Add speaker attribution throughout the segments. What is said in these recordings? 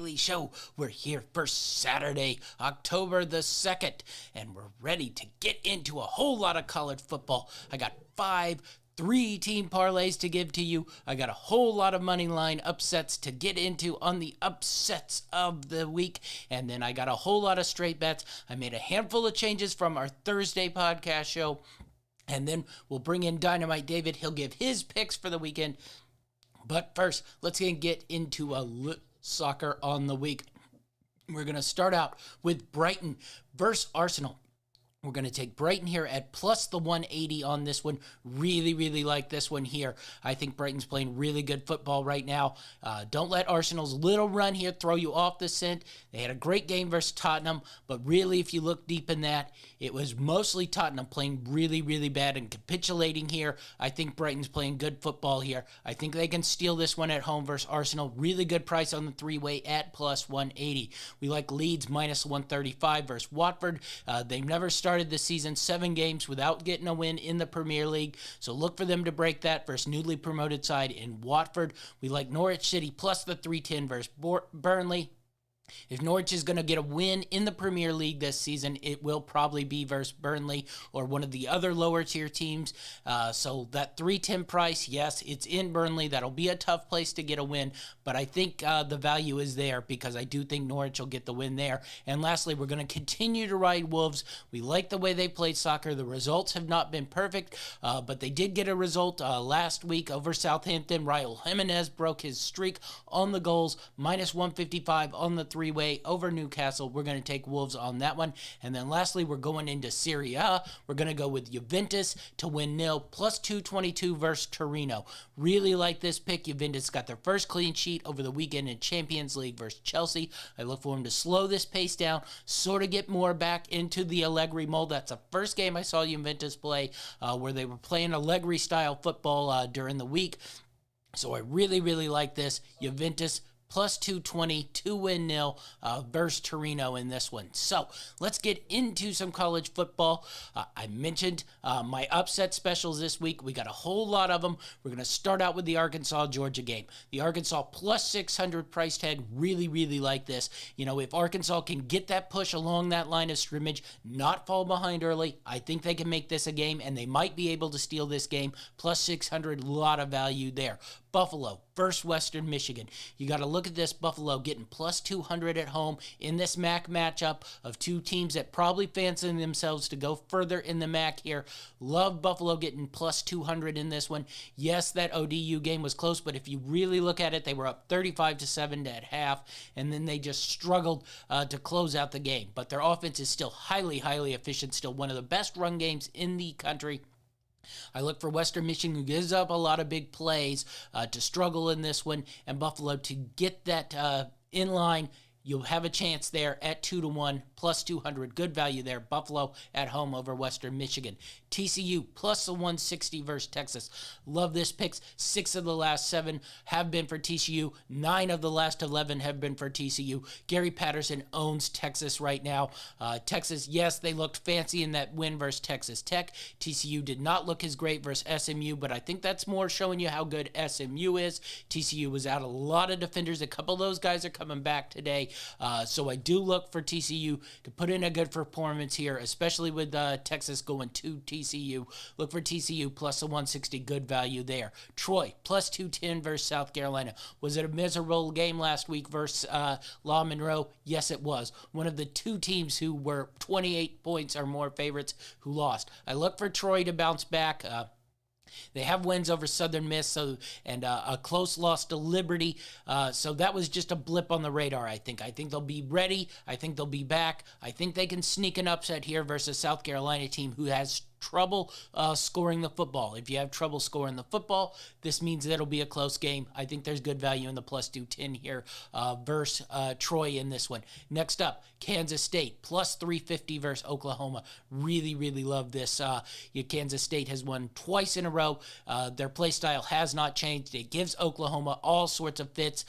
Speaker 1: daily show. We're here for Saturday, October the 2nd, and we're ready to get into a whole lot of college football. I got 3-team parlays to give to you. I got a whole lot of money line upsets to get into on the upsets of the week. And then I got a whole lot of straight bets. I made a handful of changes from our Thursday podcast show. And then we'll bring in Dynamite David. He'll give his picks for the weekend. But first, let's get into a soccer on the week. We're going to start out with Brighton versus Arsenal. We're going to take Brighton here at plus the 180 on this one. Really like this one here. I think Brighton's playing really good football right now. Don't let Arsenal's little run here throw you off the scent. They had a great game versus Tottenham, but really, if you look deep in that, it was mostly Tottenham playing really bad and capitulating here. I think Brighton's playing good football here. I think they can steal this one at home versus Arsenal. Really good price on the three-way at plus 180. We like Leeds minus 135 versus Watford. They've never started the season 7 games without getting a win in the Premier League, so look for them to break that versus newly promoted side in Watford. We like Norwich City plus the 310 versus Burnley. If Norwich is going to get a win in the Premier League this season, it will probably be versus Burnley or one of the other lower tier teams. So that 310 price, yes, it's in Burnley. That'll be a tough place to get a win, but I think the value is there because I do think Norwich will get the win there. And lastly, we're going to continue to ride Wolves. We like the way they played soccer. The results have not been perfect, but they did get a result last week over Southampton. Raul Jimenez broke his streak on the goals, minus 155 on the three-way over Newcastle. We're going to take Wolves on that one. And then lastly, we're going into Serie A. We're going to go with Juventus to win nil, plus 222 versus Torino. Really like this pick. Juventus got their first clean sheet over the weekend in Champions League versus Chelsea. I look for them to slow this pace down, sort of get more back into the Allegri mold. That's the first game I saw Juventus play where they were playing Allegri-style football during the week. So I really like this. Juventus plus 220 to win nil versus Torino in this one. So let's get into some college football. I mentioned my upset specials this week. We got a whole lot of them. We're going to start out with the Arkansas-Georgia game. The Arkansas plus 600 price tag. Really like this. You know, if Arkansas can get that push along that line of scrimmage, not fall behind early, I think they can make this a game, and they might be able to steal this game. Plus 600, lot of value there. Buffalo versus Western Michigan. You got to look at this. Buffalo getting plus 200 at home in this MAC matchup of two teams that probably fancy themselves to go further in the MAC here. Love Buffalo getting plus 200 in this one. Yes, that ODU game was close, but if you really look at it, they were up 35-7 at half, and then they just struggled to close out the game. But their offense is still highly efficient, still one of the best run games in the country. I look for Western Michigan, who gives up a lot of big plays, to struggle in this one, and Buffalo to get that in line. You'll have a chance there at 2-1, plus 200. Good value there. Buffalo at home over Western Michigan. TCU plus the 160 versus Texas. Love this picks. 6 of the last 7 have been for TCU. 9 of the last 11 have been for TCU. Gary Patterson owns Texas right now. Texas, yes, they looked fancy in that win versus Texas Tech. TCU did not look as great versus SMU, but I think that's more showing you how good SMU is. TCU was out a lot of defenders. A couple of those guys are coming back today. So I do look for TCU to put in a good performance here, especially with Texas going to TCU. Look for TCU plus the 160, good value there. Troy plus 210 versus South Carolina. Was it a miserable game last week versus Law Monroe? Yes, it was. One of the two teams who were 28 points or more favorites who lost. I look for Troy to bounce back. They have wins over Southern Miss and a close loss to Liberty. So that was just a blip on the radar, I think. I think they'll be ready. I think they'll be back. I think they can sneak an upset here versus South Carolina team who has trouble scoring the football. If you have trouble scoring the football, this means that it'll be a close game. I think there's good value in the plus 210 here versus Troy in this one. Next up, Kansas State plus 350 versus Oklahoma. Really love this. Kansas State has won twice in a row. Their play style has not changed. It gives Oklahoma all sorts of fits.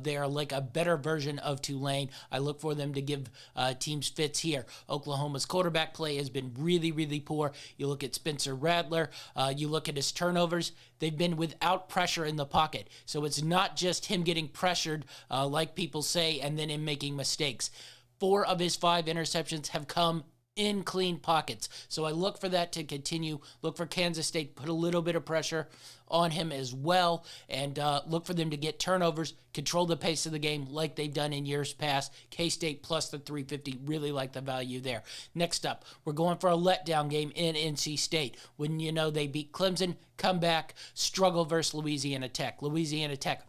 Speaker 1: They are like a better version of Tulane. I look for them to give teams fits here. Oklahoma's quarterback play has been really poor. You look at Spencer Rattler. You look at his turnovers. They've been without pressure in the pocket. So it's not just him getting pressured, like people say, and then him making mistakes. 4 of his 5 interceptions have come in clean pockets. So I look for that to continue. Look for Kansas State put a little bit of pressure on him as well, and look for them to get turnovers, control the pace of the game like they've done in years past. K-State plus the 350, really like the value there. Next up, we're going for a letdown game in NC State. When you know they beat Clemson, come back, struggle versus Louisiana Tech. Louisiana Tech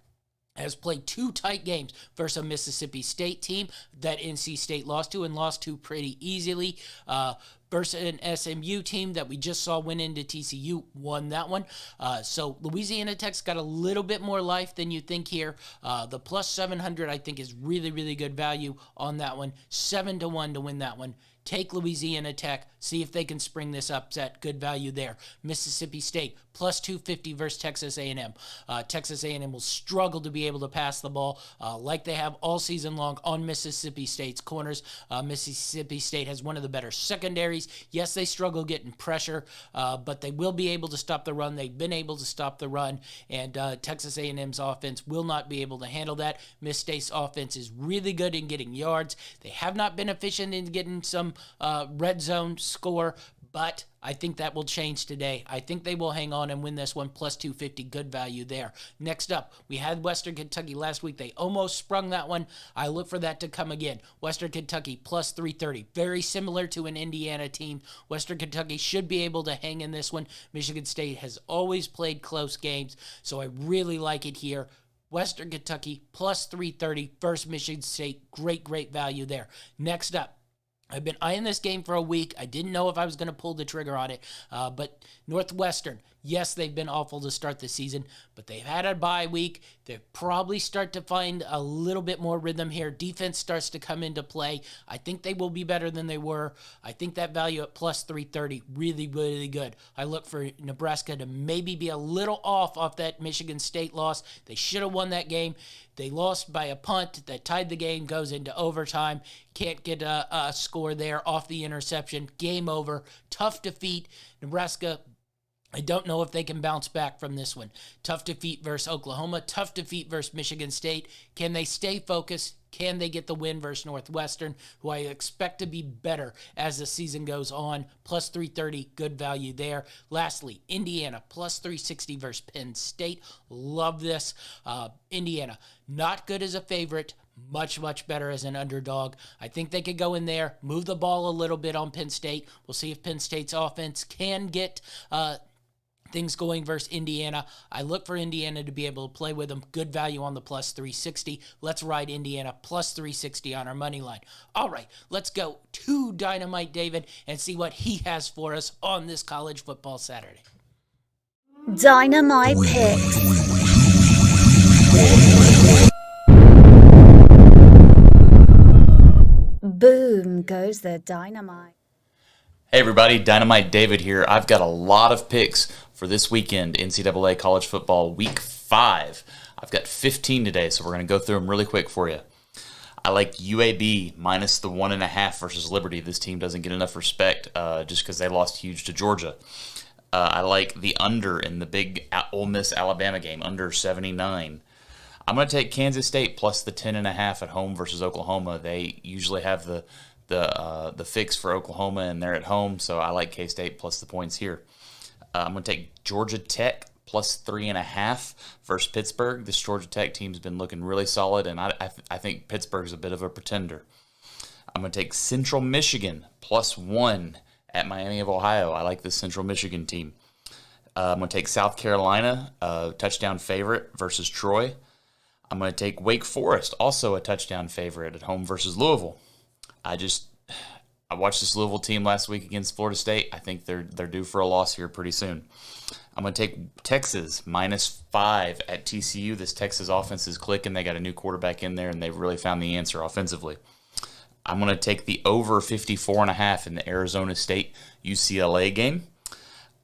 Speaker 1: has played 2 tight games versus a Mississippi State team that NC State lost to, and lost to pretty easily. Versus an SMU team that we just saw win into TCU, won that one. So Louisiana Tech's got a little bit more life than you think here. The plus 700, I think, is really, really good value on that one. 7-1 to win that one. Take Louisiana Tech, see if they can spring this upset. Good value there. Mississippi State, plus 250 versus Texas A&M. Texas A&M will struggle to be able to pass the ball like they have all season long on Mississippi State's corners. Mississippi State has one of the better secondaries. Yes, they struggle getting pressure, but they will be able to stop the run. They've been able to stop the run, and Texas A&M's offense will not be able to handle that. Miss State's offense is really good in getting yards. They have not been efficient in getting some red zone score, but I think that will change today. I think they will hang on and win this one, plus 250. Good value there. Next up, we had Western Kentucky last week. They almost sprung that one. I look for that to come again. Western Kentucky, plus 330. Very similar to an Indiana team. Western Kentucky should be able to hang in this one. Michigan State has always played close games, so I really like it here. Western Kentucky, plus 330 versus Michigan State. Great, great value there. Next up, I've been eyeing this game for a week. I didn't know if I was going to pull the trigger on it, but Northwestern, yes, they've been awful to start the season, but they've had a bye week. They probably start to find a little bit more rhythm here. Defense starts to come into play. I think they will be better than they were. I think that value at plus 330, really, really good. I look for Nebraska to maybe be a little off that Michigan State loss. They should have won that game. They lost by a punt that tied the game, goes into overtime. Can't get a score there off the interception. Game over. Tough defeat. Nebraska, I don't know if they can bounce back from this one. Tough defeat versus Oklahoma. Tough defeat versus Michigan State. Can they stay focused? Can they get the win versus Northwestern, who I expect to be better as the season goes on? Plus 330, good value there. Lastly, Indiana, plus 360 versus Penn State. Love this. Indiana, not good as a favorite. Much, much better as an underdog. I think they could go in there, move the ball a little bit on Penn State. We'll see if Penn State's offense can get things going versus Indiana. I look for Indiana to be able to play with them. Good value on the plus 360. Let's ride Indiana plus 360 on our money line. All right, let's go to Dynamite David and see what he has for us on this college football Saturday.
Speaker 2: Dynamite Picks. Boom goes the dynamite.
Speaker 3: Hey everybody, Dynamite David here. I've got a lot of picks for this weekend, NCAA College Football Week 5. I've got 15 today, so we're going to go through them really quick for you. I like UAB minus the 1.5 versus Liberty. This team doesn't get enough respect just because they lost huge to Georgia. I like the under in the big Ole Miss Alabama game, under 79. I'm going to take Kansas State plus the 10.5 at home versus Oklahoma. They usually have the fix for Oklahoma, and they're at home, so I like K-State plus the points here. I'm going to take Georgia Tech plus 3.5 versus Pittsburgh. This Georgia Tech team's been looking really solid, and I think Pittsburgh's a bit of a pretender. I'm going to take Central Michigan plus 1 at Miami of Ohio. I like this Central Michigan team. I'm going to take South Carolina, touchdown favorite versus Troy. I'm going to take Wake Forest, also a touchdown favorite at home versus Louisville. I watched this Louisville team last week against Florida State. I think they're due for a loss here pretty soon. I'm going to take Texas minus 5 at TCU. This Texas offense is clicking. They got a new quarterback in there, and they've really found the answer offensively. I'm going to take the over 54.5 in the Arizona State UCLA game.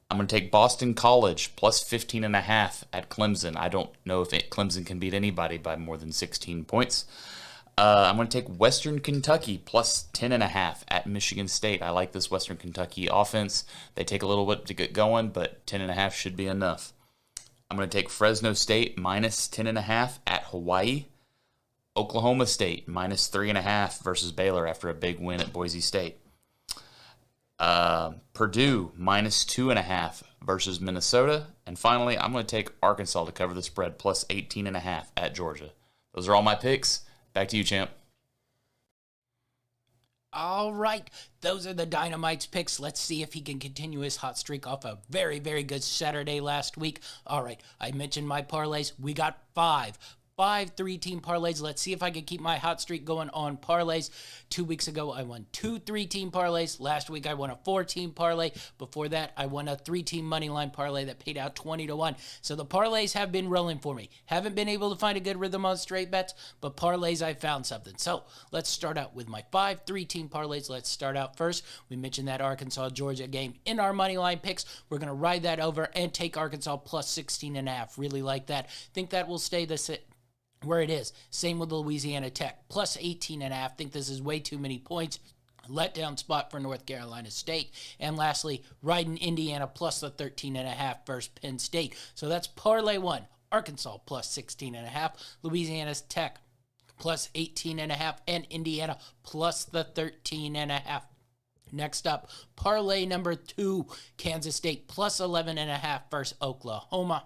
Speaker 3: I'm going to take Boston College plus 15.5 at Clemson. I don't know if Clemson can beat anybody by more than 16 points. I'm going to take Western Kentucky plus 10.5 at Michigan State. I like this Western Kentucky offense. They take a little bit to get going, but 10.5 should be enough. I'm going to take Fresno State minus 10.5 at Hawaii. Oklahoma State minus 3.5 versus Baylor after a big win at Boise State. Purdue minus 2.5 versus Minnesota. And finally, I'm going to take Arkansas to cover the spread plus 18.5 at Georgia. Those are all my picks. Back to you, champ.
Speaker 1: All right, those are the Dynamite's picks. Let's see if he can continue his hot streak off a very, very good Saturday last week. All right, I mentioned my parlays. We got five three-team parlays. Let's see if I can keep my hot streak going on parlays. 2 weeks ago, I won 2 3-team parlays. Last week, I won a 4-team parlay. Before that, I won a 3-team moneyline parlay that paid out 20-1. So the parlays have been rolling for me. Haven't been able to find a good rhythm on straight bets, but parlays, I found something. So let's start out with my 5 3-team parlays. Let's start out first. We mentioned that Arkansas-Georgia game in our moneyline picks. We're going to ride that over and take Arkansas plus 16.5. Really like that. Think that will stay where it is. Same with Louisiana Tech, plus 18.5. Think this is way too many points. Letdown spot for North Carolina State. And lastly, riding Indiana plus the 13.5 versus Penn State. So that's parlay 1. Arkansas plus 16.5. Louisiana Tech plus 18.5. And Indiana plus the 13.5. Next up, parlay number 2. Kansas State plus 11.5 versus Oklahoma.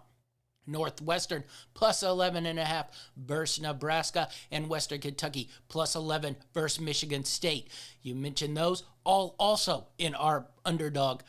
Speaker 1: Northwestern plus 11.5 versus Nebraska, and Western Kentucky plus 11 versus Michigan State. You mentioned those all also in our underdog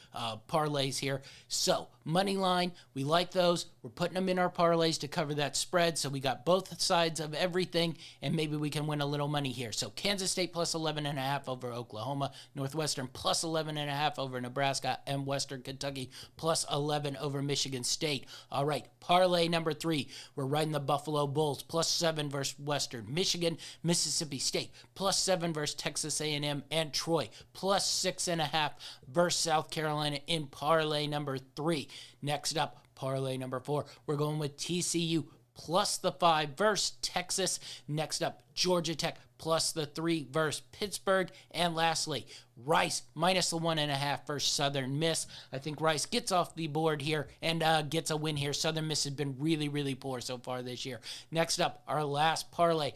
Speaker 1: parlays here. So money line, we like those. We're putting them in our parlays to cover that spread. So we got both sides of everything, and maybe we can win a little money here. So Kansas State plus 11.5 over Oklahoma, Northwestern plus 11.5 over Nebraska, and Western Kentucky plus 11 over Michigan State. All right, parlay number 3. We're riding the Buffalo Bulls plus 7 versus Western Michigan, Mississippi State plus 7 versus Texas A&M, and Troy plus 6.5 versus South Carolina in parlay number 3. Next up, parlay number 4. We're going with TCU plus the 5 versus Texas. Next up, Georgia Tech plus the 3 versus Pittsburgh. And lastly, Rice minus the 1.5 versus Southern Miss. I think Rice gets off the board here and gets a win here. Southern Miss has been really, really poor so far this year. Next up, our last parlay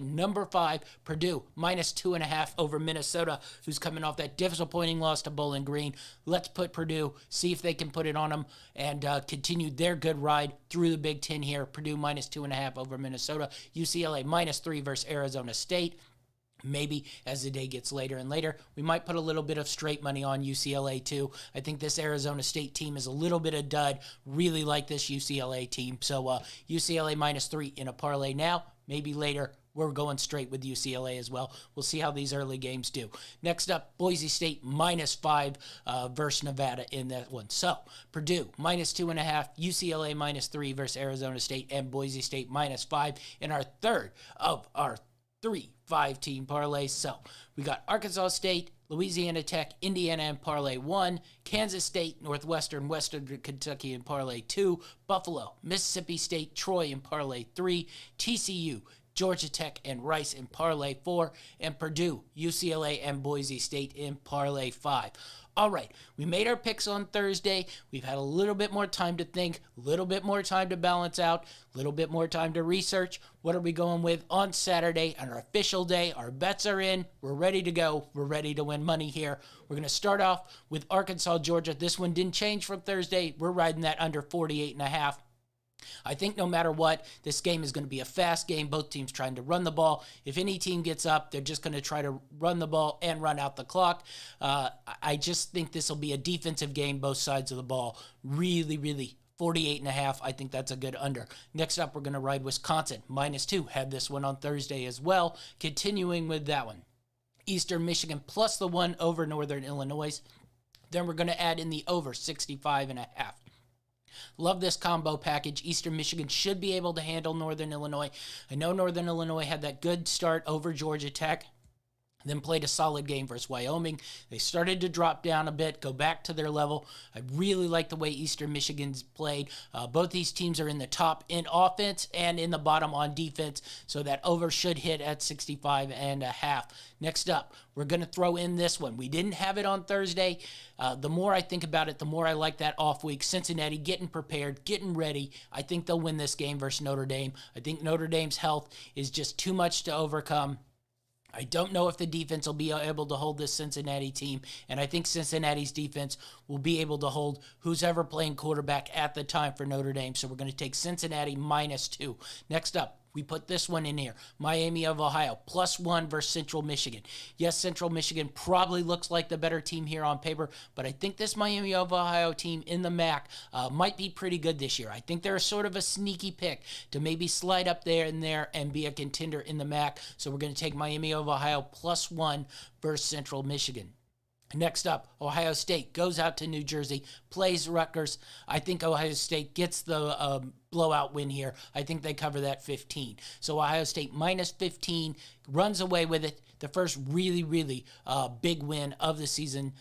Speaker 1: number 5, Purdue minus 2.5 over Minnesota, who's coming off that disappointing loss to Bowling Green. Let's put Purdue, see if they can put it on them and continue their good ride through the Big Ten here. Purdue minus 2.5 over Minnesota. UCLA minus 3 versus Arizona State. Maybe as the day gets later and later, we might put a little bit of straight money on UCLA too. I think this Arizona State team is a little bit of dud. Really like this UCLA team. So UCLA minus 3 in a parlay now. Maybe later we're going straight with UCLA as well. We'll see how these early games do. Next up, Boise State minus 5 versus Nevada in that one. So Purdue minus 2.5, UCLA minus 3 versus Arizona State, and Boise State minus 5 in our third of our 3 5-team parlays. So we got Arkansas State, Louisiana Tech, Indiana in parlay 1, Kansas State, Northwestern, Western Kentucky in parlay 2, Buffalo, Mississippi State, Troy in parlay 3, TCU, Georgia Tech, and Rice in parlay 4, and Purdue, UCLA, and Boise State in parlay 5. All right, we made our picks on Thursday. We've had a little bit more time to think, a little bit more time to balance out, a little bit more time to research. What are we going with on Saturday on our official day? Our bets are in. We're ready to go. We're ready to win money here. We're going to start off with Arkansas, Georgia. This one didn't change from Thursday. We're riding that under 48.5. I think no matter what, this game is going to be a fast game. Both teams trying to run the ball. If any team gets up, they're just going to try to run the ball and run out the clock. I just think this will be a defensive game, both sides of the ball. Really, really 48.5. I think that's a good under. Next up, we're going to ride Wisconsin. minus 2. Had this one on Thursday as well. Continuing with that one. Eastern Michigan plus the 1 over Northern Illinois. Then we're going to add in the over 65.5. Love this combo package. Eastern Michigan should be able to handle Northern Illinois. I know Northern Illinois had that good start over Georgia Tech. Then played a solid game versus Wyoming. They started to drop down a bit, go back to their level. I really like the way Eastern Michigan's played. Both these teams are in the top in offense and in the bottom on defense, so that over should hit at 65.5. Next up, we're going to throw in this one. We didn't have it on Thursday. The more I think about it, the more I like that off week. Cincinnati getting prepared, getting ready. I think they'll win this game versus Notre Dame. I think Notre Dame's health is just too much to overcome. I don't know if the defense will be able to hold this Cincinnati team, and I think Cincinnati's defense will be able to hold who's ever playing quarterback at the time for Notre Dame. So we're going to take Cincinnati -2. Next up, we put this one in here. Miami of Ohio, +1 versus Central Michigan. Yes, Central Michigan probably looks like the better team here on paper, but I think this Miami of Ohio team in the MAC might be pretty good this year. I think they're sort of a sneaky pick to maybe slide up there and be a contender in the MAC. So we're going to take Miami of Ohio +1 versus Central Michigan. Next up, Ohio State goes out to New Jersey, plays Rutgers. I think Ohio State gets the blowout win here. I think they cover that 15. So Ohio State -15, runs away with it. The first really big win of the season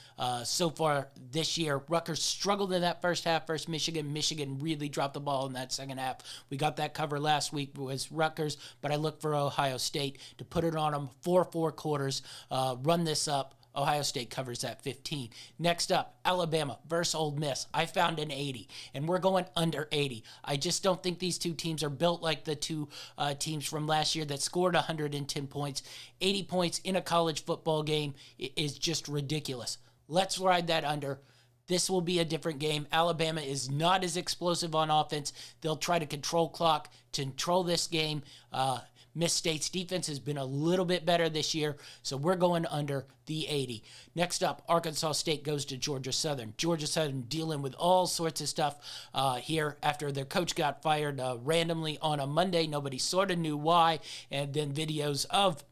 Speaker 1: so far this year. Rutgers struggled in that first half versus Michigan. Michigan really dropped the ball in that second half. We got that cover last week was Rutgers, but I look for Ohio State to put it on them 4 quarters, run this up. Ohio State covers that 15. Next up, Alabama versus Ole Miss. I found an 80, and we're going under 80. I just don't think these two teams are built like the two teams from last year that scored 110 points. 80 points in a college football game is just ridiculous. Let's ride that under. This will be a different game. Alabama is not as explosive on offense. They'll try to control clock to control this game. Miss State's defense has been a little bit better this year, so we're going under the 80. Next up, Arkansas State goes to Georgia Southern. Georgia Southern dealing with all sorts of stuff here after their coach got fired randomly on a Monday. Nobody sort of knew why, and then videos of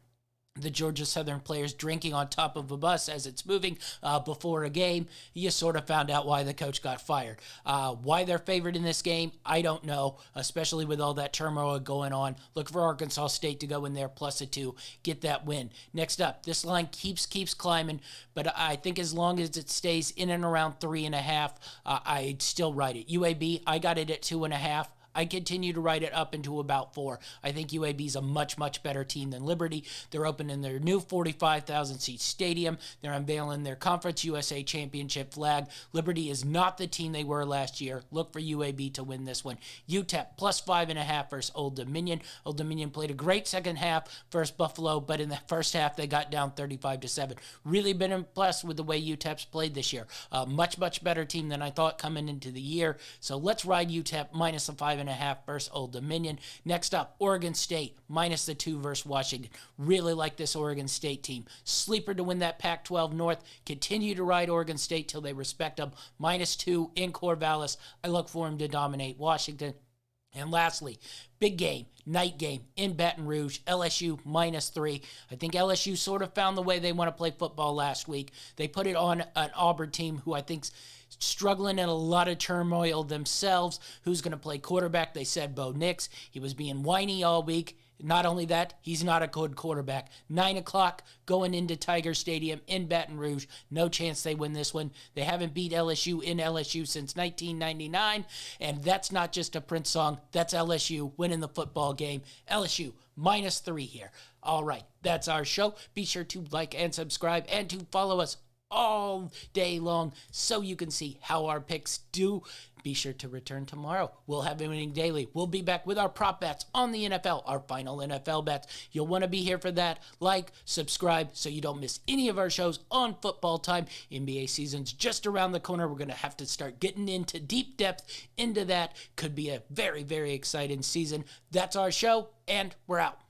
Speaker 1: the Georgia Southern players drinking on top of a bus as it's moving before a game. You sort of found out why the coach got fired. Why they're favored in this game, I don't know, especially with all that turmoil going on. Look for Arkansas State to go in there +2, get that win. Next up, this line keeps climbing, but I think as long as it stays in and around 3.5, I'd still ride it. UAB, I got it at 2.5. I continue to ride it up into about 4. I think UAB is a much better team than Liberty. They're opening their new 45,000-seat stadium. They're unveiling their Conference USA Championship flag. Liberty is not the team they were last year. Look for UAB to win this one. UTEP +5.5 versus Old Dominion. Old Dominion played a great second half versus Buffalo, but in the first half they got down 35-7. Really been impressed with the way UTEP's played this year. Much better team than I thought coming into the year. So let's ride UTEP -5.5 versus Old Dominion. Next up, Oregon State -2 versus Washington. Really like this Oregon State team. Sleeper to win that Pac-12 North. Continue to ride Oregon State till they respect them. -2 in Corvallis. I look for them to dominate Washington. And lastly, big game, night game in Baton Rouge, LSU -3. I think LSU sort of found the way they want to play football last week. They put it on an Auburn team who I think's struggling in a lot of turmoil themselves. Who's going to play quarterback? They said Bo Nix. He was being whiny all week. Not only that, he's not a good quarterback. 9 o'clock going into Tiger Stadium in Baton Rouge. No chance they win this one. They haven't beat LSU in LSU since 1999. And that's not just a Prince song. That's LSU winning the football game. LSU -3 here. All right, that's our show. Be sure to like and subscribe and to follow us all day long so you can see how our picks do. Be sure to return tomorrow. We'll have Winning Daily. We'll be back with our prop bets on the NFL, our final NFL bets. You'll want to be here for that. Like, subscribe so you don't miss any of our shows on football time. NBA season's just around the corner. We're going to have to start getting into deep depth into that. Could be a very exciting season. That's our show, and we're out.